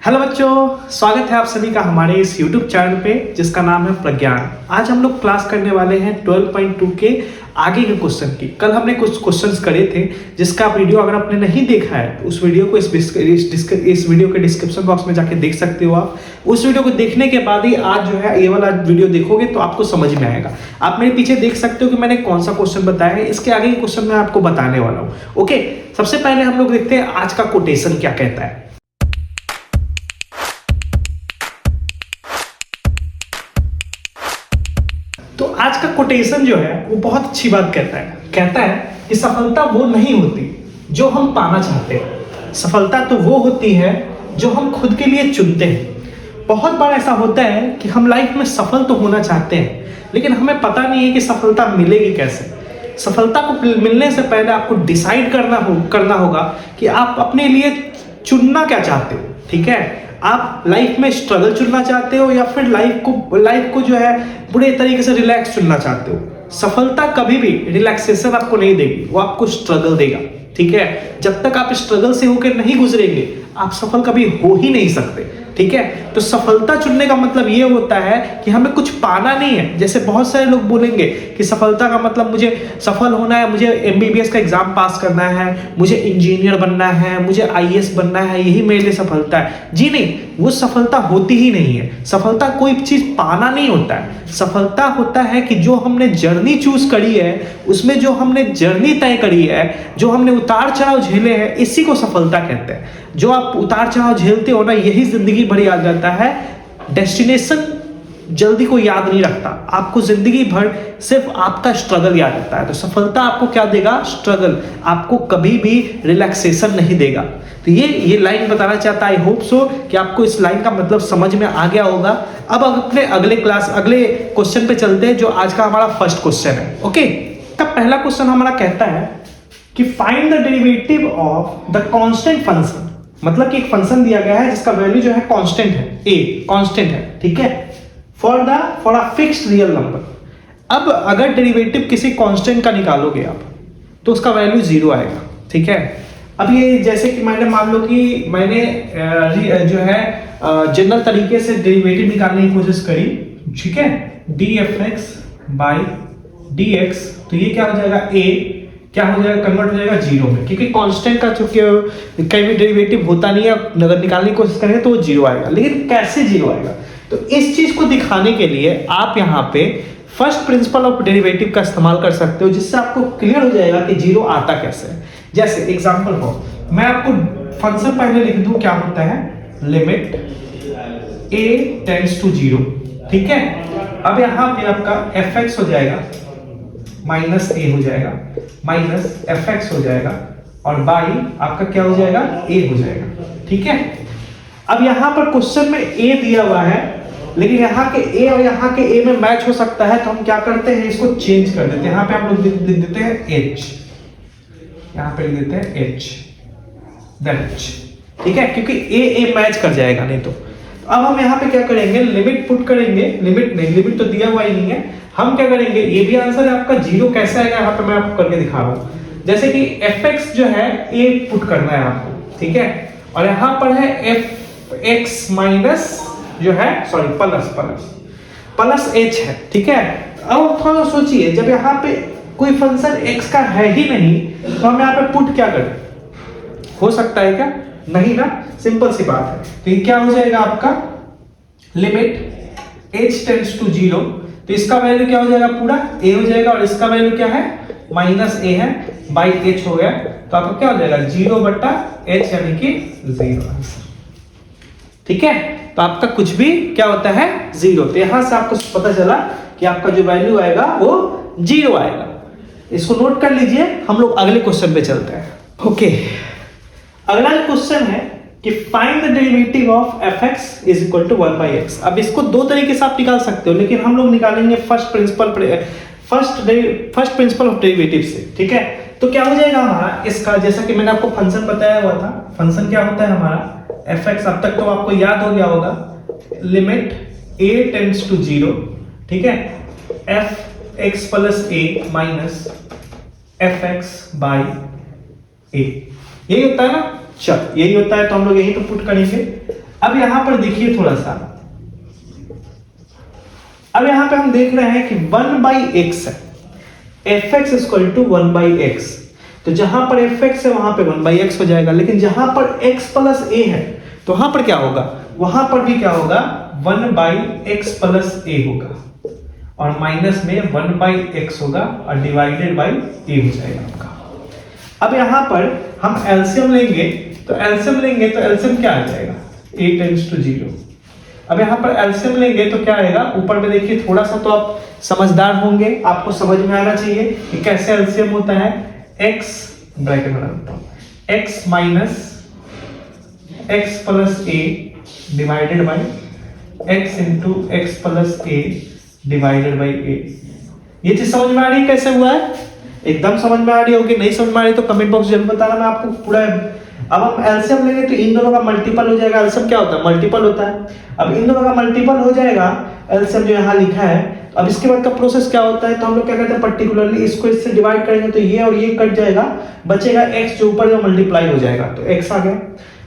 Hello बच्चों, स्वागत है आप सभी का हमारे इस YouTube चैनल पे जिसका नाम है प्रज्ञान। आज हम लोग क्लास करने वाले हैं 12.2 के आगे के क्वेश्चन की। कल हमने कुछ क्वेश्चंस करे थे जिसका वीडियो अगर आपने नहीं देखा है उस वीडियो को इस वीडियो के डिस्क्रिप्शन बॉक्स में जाके देख सकते हो। आप उस वीडियो को देखने के बाद ही आज जो है ये वाला वीडियो देखोगे तो आपको समझ में आएगा। आप मेरे पीछे देख सकते हो कि मैंने कौन सा क्वेश्चन बताया है, इसके आगे के क्वेश्चन मैं आपको बताने वाला हूँ। ओके, सबसे पहले हम लोग देखते हैं आज का कोटेशन क्या कहता है। तो आज का कोटेशन जो है वो बहुत अच्छी बात कहता है कि सफलता वो नहीं होती जो हम पाना चाहते हैं, सफलता तो वो होती है जो हम खुद के लिए चुनते हैं। बहुत बार ऐसा होता है कि हम लाइफ में सफल तो होना चाहते हैं लेकिन हमें पता नहीं है कि सफलता मिलेगी कैसे। सफलता को मिलने से पहले आपको डिसाइड करना होगा कि आप अपने लिए चुनना क्या चाहते हो। ठीक है, आप लाइफ में स्ट्रगल चुनना चाहते हो या फिर लाइफ को जो है बुरे तरीके से रिलैक्स चुनना चाहते हो। सफलता कभी भी रिलैक्सेशन आपको नहीं देगी, वो आपको स्ट्रगल देगा। ठीक है, जब तक आप स्ट्रगल से होकर नहीं गुजरेंगे आप सफल कभी हो ही नहीं सकते। ठीक है, तो सफलता चुनने का मतलब ये होता है कि हमें कुछ पाना नहीं है। जैसे बहुत सारे लोग बोलेंगे कि सफलता का मतलब मुझे सफल होना है, मुझे एमबीबीएस का एग्जाम पास करना है, मुझे इंजीनियर बनना है, मुझे आईएएस बनना है, यही मेरे लिए सफलता है। जी नहीं, वो सफलता होती ही नहीं है। सफलता कोई चीज पाना नहीं होता है। सफलता होता है कि जो हमने जर्नी चूज करी है, उसमें जो हमने जर्नी तय करी है, जो हमने उतार चढ़ाव झेले हैं, इसी को सफलता कहते हैं। जो आप उतार चढ़ाव झेलते हो ना, यही जिंदगी भर याद रहता है। डेस्टिनेशन जल्दी को याद नहीं रखता, आपको जिंदगी भर सिर्फ आपका स्ट्रगल याद रहता है। तो सफलता आपको क्या देगा? स्ट्रगल। आपको कभी भी रिलैक्सेशन नहीं देगा। तो ये लाइन बताना चाहता है। आई होप सो कि आपको इस लाइन का मतलब समझ में आ गया होगा। अब अपने अगले क्वेश्चन पे चलते हैं जो आज का हमारा फर्स्ट क्वेश्चन है। ओके, तब पहला क्वेश्चन हमारा कहता है कि find the derivative of the constant function. मतलब कि एक फंक्शन दिया गया है जिसका वैल्यू जो है कांस्टेंट है, a कांस्टेंट है। ठीक है, for a fixed real number. अब अगर डेरिवेटिव किसी कांस्टेंट का निकालोगे आप तो उसका वैल्यू 0 आएगा। ठीक है, अब ये जैसे कि मैंने मान लो कि मैंने जो है जनरल तरीके से डेरिवेटिव निकालने की कोशिश करी। ठीक है, dfx बाई dx, तो ये क्या हो जाएगा? a क्या हो जाएगा? कन्वर्ट हो जाएगा 0 में, क्योंकि कांस्टेंट का चूंकि कहीं भी डेरिवेटिव होता नहीं है। अगर निकालने की कोशिश करेंगे तो वो 0 आएगा। लेकिन कैसे 0 आएगा? तो इस चीज को दिखाने के लिए आप यहाँ पे फर्स्ट प्रिंसिपल ऑफ डेरिवेटिव का इस्तेमाल कर सकते हो, जिससे आपको क्लियर हो जाएगा कि 0 आता कैसे है। जैसे एग्जांपल हो, मैं आपको फंक्शन पहले लिख दूं, क्या होता है? Limit a tends to 0। ठीक है, अब यहाँ पे आपका fx हो जाएगा माइनस a हो जाएगा, माइनस fx हो जाएगा, और बाई आपका क्या हो जाएगा? a हो जाएगा। ठीक है, अब यहाँ पर क्वेश्चन में a दिया हुआ है लेकिन यहाँ के a और यहाँ के a में मैच हो सकता है, तो हम क्या करते हैं? इसको चेंज कर देते हैं। यहाँ पे हम लोग लिख देते हैं h, यहाँ पे लिख देते हैं h, h। ठीक है, क्योंकि a मैच कर जाएगा नहीं तो। अब हम यहाँ पे क्या करेंगे? लिमिट पुट करेंगे। लिमिट तो दिया हुआ ही नहीं है। हम क्या करेंगे? ये भी आंसर है आपका। 0 कैसे आएगा यहाँ पे मैं आपको करके दिखा रहा हूँ। जैसे कि fx जो है a पुट करना है आपको। ठीक है, और यहाँ पर है fx माइनस जो है सॉरी प्लस h है। ठीक है, अब थोड़ा सोचिए, जब यहाँ पे कोई फंक्शन x का है ही नहीं तो हम यहाँ पे पुट क्या करें? हो सकता है क्या? नहीं ना, सिंपल सी बात है। तो ये क्या हो जाएगा आपका? लिमिट h टेंड्स टू 0, तो इसका वैल्यू क्या हो जाएगा? पूरा a हो जाएगा, और इसका वैल्यू क्या है? माइनस a है, बाई h हो गया। तो आपका क्या हो जाएगा? 0 बटा h यानी कि 0 आंसर। ठीक है, तो आपका कुछ भी क्या होता है? 0। तो यहां से आपको पता चला कि आपका जो वैल्यू आएगा वो 0 आएगा। इसको नोट कर लीजिए। हम लोग अगले क्वेश्चन पे चलते हैं। ओके, अगला क्वेश्चन है कि find the derivative of fx is equal to 1/x। अब इसको दो तरीके से आप निकाल सकते हो, लेकिन हम लोग निकालेंगे फर्स्ट प्रिंसिपल ऑफ डेरिवेटिव से। ठीक है, तो क्या हो जाएगा हमारा इसका? जैसा कि मैंने आपको फंक्शन बताया हुआ था, फंक्शन क्या होता है हमारा? fx। अब तक तो आपको याद हो गया होगा, लिमिट a टेंड्स टू 0। ठीक है, fx plus a minus fx by a, यही होता है ना? चल, यही होता है, तो हम लोग यही तो पुट करेंगे। अब यहां पर देखिए थोड़ा सा, अब यहां पे हम देख रहे हैं कि 1/x है, fx इक्वल टू 1/x, तो जहां पर fx है वहां पे 1/x हो जाएगा, लेकिन जहां पर x प्लस a है तो वहां पर क्या होगा, वहां पर भी क्या होगा 1/x प्लस a होगा, और माइनस में 1/x होगा और डिवाइडेड बाई a हो जाएगा आपका। अब यहां पर हम एलसीएम लेंगे, तो एलसीएम क्या आ जाएगा, a टेंड्स टू 0। अब यहां पर एलसीएम लेंगे तो क्या आएगा, ऊपर में देखिए थोड़ा सा तो आप समझदार होंगे, आपको समझ में आना चाहिए कि कैसे एलसीएम होता है। x ब्रैकेट बना देता हूं, x minus x plus a divided by x into x plus a divided by a। ये चीज समझ में आ रही है कैसे हुआ है, एकदम समझ में आ रही होगी, नहीं समझ में आ रही तो कमेंट बॉक्स जरूर बताना, मैं आपको पूरा। अब हम एलसीएम लेंगे तो इन दोनों का मल्टीपल हो जाएगा, एलसीएम क्या होता है, मल्टीपल होता है। अब इन दोनों का मल्टीपल हो जाएगा एलसीएम जो यहाँ लिखा है। अब इसके बाद का प्रोसेस क्या होता है, तो हम लोग क्या करते हैं, पर्टिकुलरली इसको इससे डिवाइड करेंगे तो ये और ये कट जाएगा, बचेगा x जो ऊपर जो मल्टीप्लाई हो जाएगा, तो x आ गया,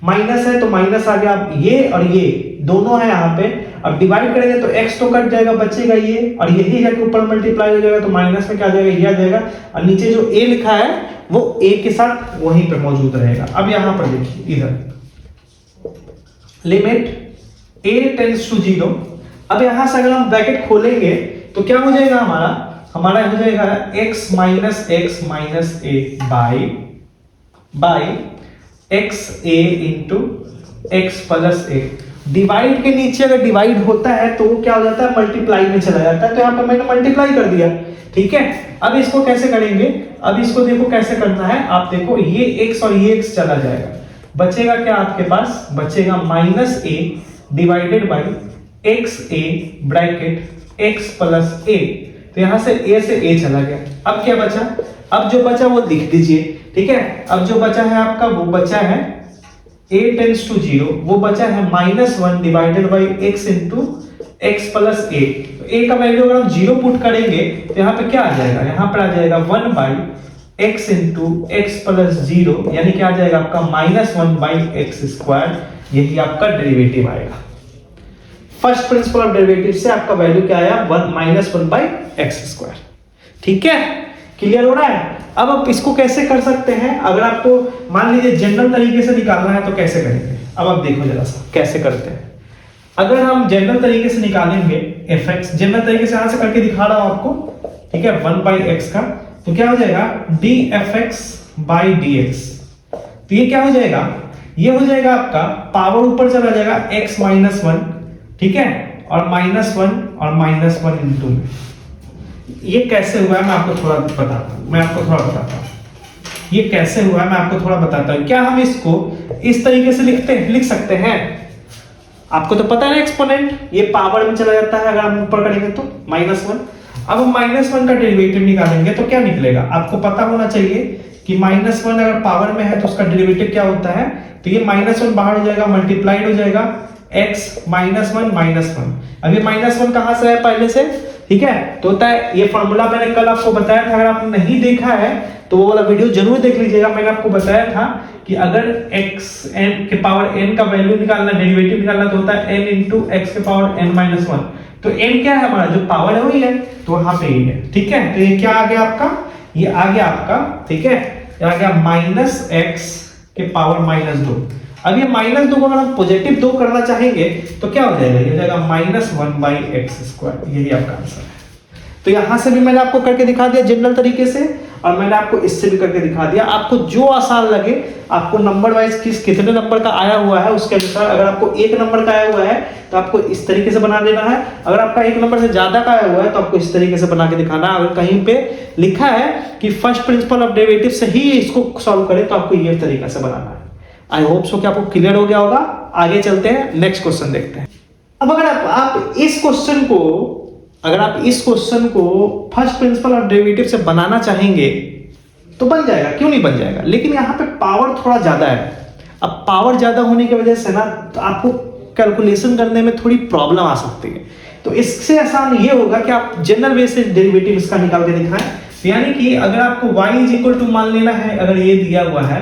माइनस है तो माइनस आ गया। अब ये और ये दोनों है यहाँ पे, अब डिवाइड करेंगे तो x तो कट जाएगा, बचेगा ये, और यही जाके ऊपर मल्टीप्लाई हो जाएगा, तो माइनस में क्या आ जाएगा, ये आ जाएगा, और नीचे जो a लिखा है वो a के साथ वहीं पे मौजूद रहेगा। अब यहां पर देखिए इधर लिमिट a टेंड्स टू 0। अब यहां से अगर हम ब्रैकेट खोलेंगे तो क्या हो जाएगा, हमारा हो जाएगा x minus a by x A into x plus A. Divide के नीचे अगर डिवाइड होता है तो वो क्या हो जाता है, मल्टीप्लाई में चला जाता है, तो यहाँ पर मैंने मल्टीप्लाई कर दिया, ठीक है। अब इसको कैसे करेंगे, अब इसको देखो कैसे करना है, आप देखो ये x और ये x चला जाएगा, बचेगा क्या आपके पास, बचेगा minus a divided by x A bracket x plus a। तो यहां से a से a चला गया, अब क्या बचा, अब जो बचा वो लिख दीजिए, ठीक है। अब जो बचा है आपका वो बचा है a टेंड्स टू 0, वो बचा है -1 divided by x into x plus a। तो a का वैल्यू अगर हम 0 पुट करेंगे तो यहाँ पे क्या आ जाएगा, यहाँ पर आ जाएगा 1 by x into x plus 0, यानी क्या आ जाएगा आपका -1 बाई एक्स स्क्वायर, यही आपका डेरिवेटिव आएगा। फर्स्ट प्रिंसिपल ऑफ डेरिवेटिव से आपका वैल्यू क्या आया, -1 बाई एक्स स्क्वायर, ठीक है, क्लियर हो रहा है। अब आप इसको कैसे कर सकते हैं, अगर आपको मान लीजिए जनरल तरीके से निकालना है तो कैसे करेंगे, अब आप देखो जरा सा कैसे करते हैं। अगर हम जनरल तरीके से निकालेंगे fx, जनरल तरीके से यहां से करके दिखा रहा हूं आपको, ठीक है, 1/x का, तो क्या हो जाएगा dfx बाई dx। तो ये क्या हो जाएगा, ये हो जाएगा आपका पावर ऊपर चला जाएगा x माइनस 1, ठीक है, और -1 और -1 इंटू में। ये कैसे हुआ है मैं आपको थोड़ा बताता हूं, ये कैसे हुआ है मैं आपको थोड़ा बताता हूं। क्या हम इसको इस तरीके से लिख सकते हैं, आपको तो पता है ना एक्सपोनेंट ये पावर में चला जाता है, अगर हम ऊपर करेंगे तो -1। अब हम -1 का डेरिवेटिव निकालेंगे तो क्या निकलेगा, आपको पता होना चाहिए कि -1 अगर पावर में है तो उसका डेरिवेटिव क्या होता है, तो ये -1 बाहर हो जाएगा, मल्टीप्लाइड हो जाएगा x -1 अब ये -1 कहां से है पहले से, ठीक है, तो होता है ये फॉर्मूला मैंने कल आपको बताया था, अगर आपने नहीं देखा है तो वो वाला वीडियो जरूर देख लीजिएगा। मैंने आपको बताया था कि अगर x n के पावर n का वैल्यू निकालना, डेरिवेटिव निकालना, तो होता है n इंटू एक्स के पावर n-1। तो n क्या है हमारा, जो पावर है वही है, तो वहां पे ये है, ठीक है। तो ये क्या आ गया आपका, ये आ गया आपका, ठीक है, ये आ गया -x के पावर -2। अब ये -2 को अगर हम पॉजिटिव 2 करना चाहेंगे तो क्या हो जाएगा, ये हो जाएगा -1 बाई एक्स स्क्वायर, यही आपका आंसर है। तो यहां से भी मैंने आपको करके दिखा दिया जनरल तरीके से, और मैंने आपको इससे भी करके दिखा दिया। आपको जो आसान लगे, आपको नंबर वाइज कितने नंबर का आया हुआ है उसके अनुसार, अगर आपको 1 नंबर का आया हुआ है तो आपको इस तरीके से बना देना है, अगर आपका 1 नंबर से ज्यादा का आया हुआ है तो आपको इस तरीके से बना के दिखाना है। अगर कहीं पे लिखा है कि फर्स्ट प्रिंसिपल ऑफ डेरिवेटिव से ही इसको सॉल्व करें तो आपको ये तरीका से बनाना है। आई होप सो कि आपको क्लियर हो गया होगा। आगे चलते हैं, नेक्स्ट क्वेश्चन देखते हैं। अब अगर आप इस क्वेश्चन को फर्स्ट प्रिंसिपल ऑफ डेरिवेटिव से बनाना चाहेंगे तो बन जाएगा, क्यों नहीं बन जाएगा, लेकिन यहाँ पे पावर थोड़ा ज्यादा है। अब पावर ज्यादा होने की वजह से ना तो आपको कैलकुलेशन करने में थोड़ी प्रॉब्लम आ सकती है। तो इससे आसान ये होगा कि आप जनरल वे से डेरिवेटिव इसका निकाल के दिखाएं। यानी कि अगर आपको y इज इक्वल टू मान लेना है, अगर ये दिया हुआ है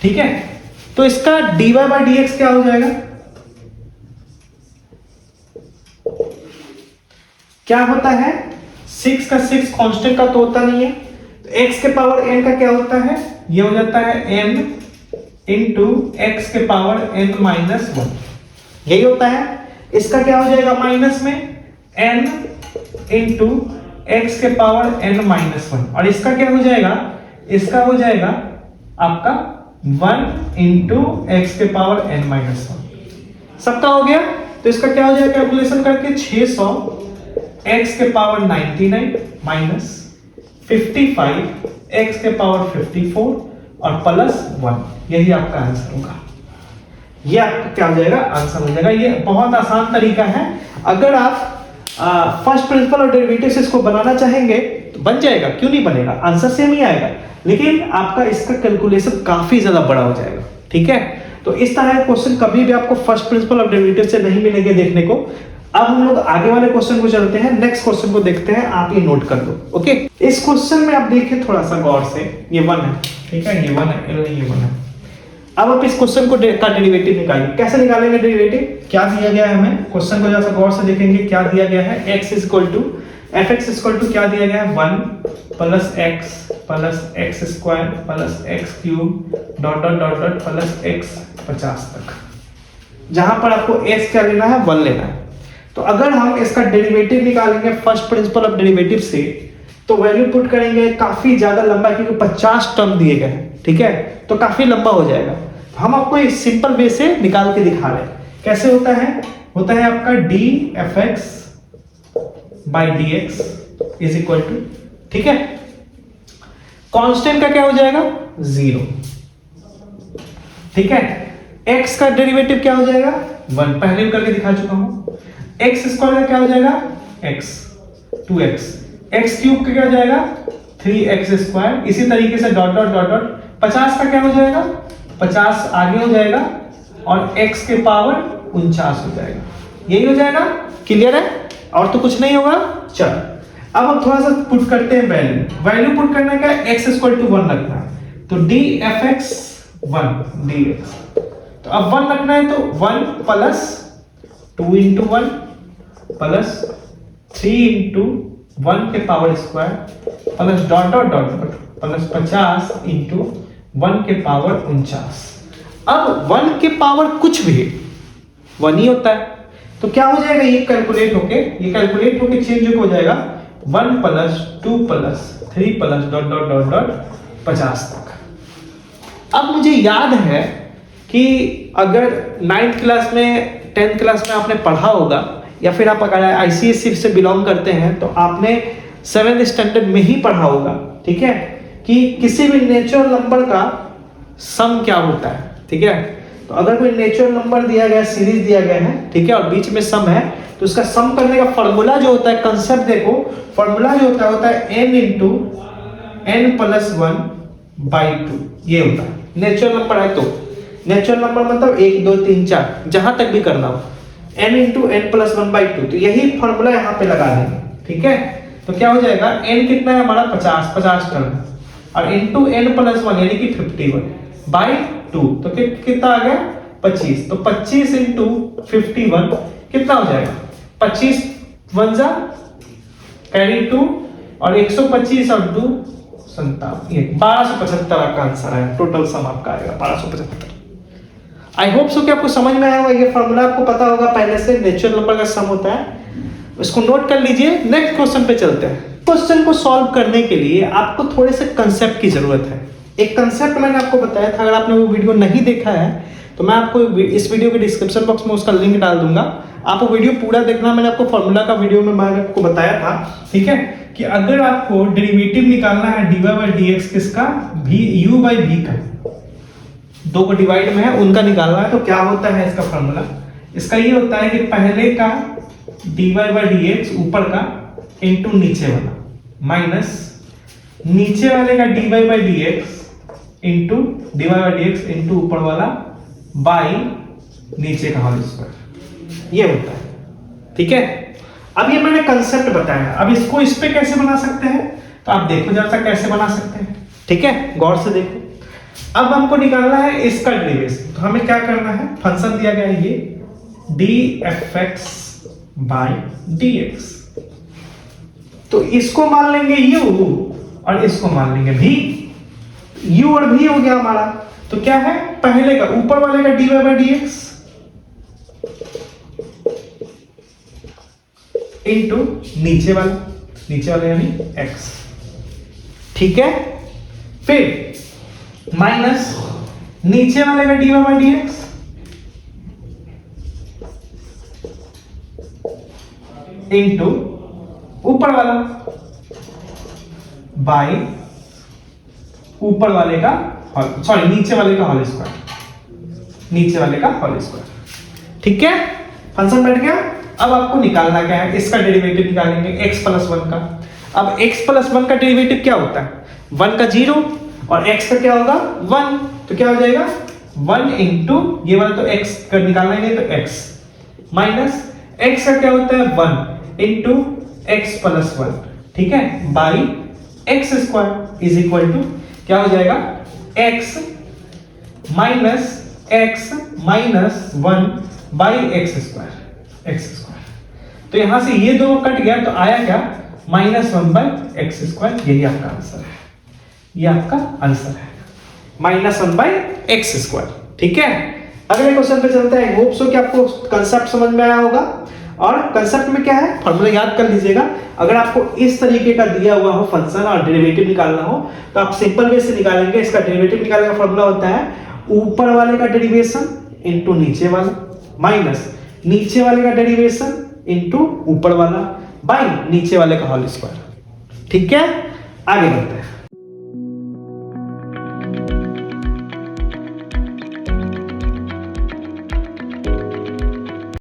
ठीक है, तो इसका dy बाई डी एक्स क्या हो जाएगा, क्या होता है, 6 का 6 कांस्टेंट का तो होता नहीं है, तो x के पावर n का क्या होता है, ये हो जाता है n इंटू एक्स के पावर n माइनस 1, यही होता है। इसका क्या हो जाएगा माइनस में n इंटू एक्स के पावर n माइनस 1, और इसका क्या हो जाएगा, इसका हो जाएगा आपका 1 इंटू एक्स के पावर n माइनस 1। सबका हो गया, तो इसका क्या हो जाएगा कैलकुलेशन करके 600 x के पावर 99 माइनस 55 x के पावर 54 और प्लस 1, यही आपका आंसर होगा। ये आपका क्या हो जाएगा, आंसर हो जाएगा। ये बहुत आसान तरीका है, अगर आप फर्स्ट प्रिंसिपल और डेरिवेटिव्स इसको बनाना चाहेंगे तो बन जाएगा, क्यों नहीं बनेगा, आंसर सेम ही आएगा, लेकिन आपका इसका कैलकुलेशन काफी ज्यादा बड़ा हो जाएगा। ठीक है, तो इस तरह के क्वेश्चन कभी भी आपको फर्स्ट प्रिंसिपल और डेरिवेटिव से नहीं मिलेंगे देखने को। अब हम लोग आगे वाले क्वेश्चन को चलते हैं, नेक्स्ट क्वेश्चन को देखते हैं, आप ये नोट कर दो। ओके, इस क्वेश्चन में आप देखिए थोड़ा सा गौर से, ये 1 है, ठीक है, ये 1 है, ये 1 है। अब आप इस क्वेश्चन को का डेरिवेटिव निकालिए। कैसे निकालेंगे डेरिवेटिव, क्या दिया गया है, हमें क्वेश्चन को जरा गौर से देखेंगे क्या दिया गया है। x equal to F X equal to क्या दिया गया है, 1 plus X square plus X cube dot dot dot dot plus X 50 तक, जहां पर आपको x क्या लेना है, 1 लेना है। तो अगर हम इसका डेरिवेटिव निकालेंगे फर्स्ट प्रिंसिपल ऑफ डेरिवेटिव से, तो वैल्यू पुट करेंगे, काफी ज्यादा लंबा क्योंकि 50 टर्म दिए गए हैं, ठीक है, तो काफी लंबा हो जाएगा। तो हम आपको इस सिंपल वे से निकाल के दिखा रहे हैं। कैसे होता है आपका D F X by D X is equal to, ठीक है, कांस्टेंट का क्या हो जाएगा 0, ठीक है, x का डेरिवेटिव क्या हो जाएगा 1, पहले भी करके दिखा चुका हूं। एक्स स्क्वायर का क्या हो जाएगा x, 2x, एक्स क्यूब का क्या हो जाएगा 3x स्क्वायर, इसी तरीके से डॉट डॉट डॉट डॉट 50 का क्या हो जाएगा 50 आगे हो जाएगा और x के पावर 49 हो जाएगा, यही हो जाएगा। क्लियर है, और तो कुछ नहीं होगा। चल अब हम थोड़ा सा पुट करते हैं वैल्यू पुट करने का x इक्वल टू 1 रखना है, तो D F x 1 D x, तो अब 1 रखना है, तो 1 प्लस 2 इंटू 1 प्लस 3 इंटू 1 के power square plus dot dot dot dot plus 50 into 1 के पावर 49। अब 1 के पावर कुछ भी 1 ही होता है, तो क्या हो जाएगा, ये कैलकुलेट होके चेंज हो जाएगा 1 plus 2 plus 3 plus dot dot dot dot 50 तक। अब मुझे याद है कि अगर 9th क्लास में 10th क्लास में आपने पढ़ा होगा, या फिर आप अगर आईसीएसई से बिलोंग करते हैं तो आपने 7th स्टैंडर्ड में ही पढ़ा होगा, ठीक है, कि किसी भी नेचुरल नंबर का सम क्या होता है। ठीक है, तो अगर कोई नेचुरल नंबर दिया गया, सीरीज दिया गया है, ठीक है, और बीच में सम है, तो उसका सम करने का फॉर्मूला जो होता है, कंसेप्ट देखो, फॉर्मूला जो होता है n into n plus 1 by 2, ये होता है। नेचुरल नंबर है तो नेचुरल नंबर मतलब 1 2 3 4 जहां तक भी करना हो, n into n plus 1 by 2, तो यही फॉर्मूला यहाँ पे लगा देंगे। ठीक है, तो क्या हो जाएगा, n कितना है हमारा 50 टर्म, और इंटू n प्लस 1 यानी कि 51 बाई 2, तो कितना आ गया 25, तो 25 इंटू 51 कितना हो जाएगा, 25 1 जा कैरी 2 और 125 और 2 57, ये 1275 आपका आंसर है। टोटल सम आपका आएगा 1275। आई होप सो कि आपको समझ में आया होगा, ये फॉर्मूला आपको पता होगा पहले से, नेचुरल नंबर का सम होता है, इसको नोट कर लीजिए। नेक्स्ट क्वेश्चन पे चलते हैं। क्वेश्चन को सॉल्व करने के लिए आपको थोड़े से कंसेप्ट की जरूरत है। एक कंसेप्ट मैंने आपको बताया था, अगर आपने वो वीडियो नहीं देखा है तो मैं आपको इस वीडियो के डिस्क्रिप्शन बॉक्स में उसका लिंक डाल दूंगा, आप वो वीडियो पूरा देखना। मैंने आपको फॉर्मूला का वीडियो में मैंने आपको बताया था, ठीक है, कि अगर आपको डेरिवेटिव निकालना है dy बाई dx किसका, u बाई v का, दो को डिवाइड में है उनका निकालना है, तो क्या होता है इसका फॉर्मूला, इसका ये होता है कि पहले का dy बाई dx ऊपर का इंटू नीचे वाला माइनस नीचे वाले का dy by dx into dy by dx into ऊपर वाला बाई नीचे का होल स्क्वायर, ये होता है। ठीक है, अब ये मैंने कंसेप्ट बताया, अब इसको इस पे कैसे बना सकते हैं, तो आप देखो जरा सा कैसे बना सकते हैं। ठीक है, गौर से देखो। अब हमको निकालना है इसका डेरिवेशन, तो हमें क्या करना है, फंक्शन दिया गया है ये dfx बाय dx, तो इसको मान लेंगे u और इसको मान लेंगे v, u और v हो गया हमारा। तो क्या है, पहले का ऊपर वाले का dy बाय dx इनटू नीचे वाला यानी x, ठीक है। फिर माइनस नीचे वाले का dy बाय dx इनटू ऊपर वाला बाय ऊपर वाले का सॉरी नीचे वाले का होल स्क्वायर, नीचे वाले का होल स्क्वायर, ठीक है। फंक्शन बैठ गया। अब आपको निकालना क्या है, इसका डेरिवेटिव निकालेंगे x प्लस 1 का। अब x प्लस 1 का डेरिवेटिव क्या होता है, 1 का 0 और x का क्या होगा 1, तो क्या हो जाएगा 1 इंटू ये वाला तो x का निकालना है तो x माइनस x का क्या होता है 1 इंटू x प्लस 1, ठीक है, by X square is equal to क्या हो जाएगा x minus 1 by X square. तो यहां से ये दोनों कट गया तो आया क्या -1 बाई एक्स स्क्वायर, यही आपका आंसर है, ये आपका आंसर है -1 बाई एक्स स्क्वायर, ठीक है। अगले क्वेश्चन पे चलते हैं। होप सो कि आपको कंसेप्ट समझ में आया होगा। और कंसेप्ट में क्या है, फॉर्मूला याद कर लीजिएगा। अगर आपको इस तरीके का दिया हुआ हो फंक्शन और डेरिवेटिव निकालना हो तो आप सिंपल वे से निकालेंगे। इसका डेरिवेटिव निकालने का फॉर्मूला होता है ऊपर वाले का डेरिवेशन इनटू नीचे वाला माइनस नीचे वाले का डेरिवेशन इनटू ऊपर वाला बाई नीचे वाले का होल स्क्वायर, ठीक है। आगे बढ़ते हैं।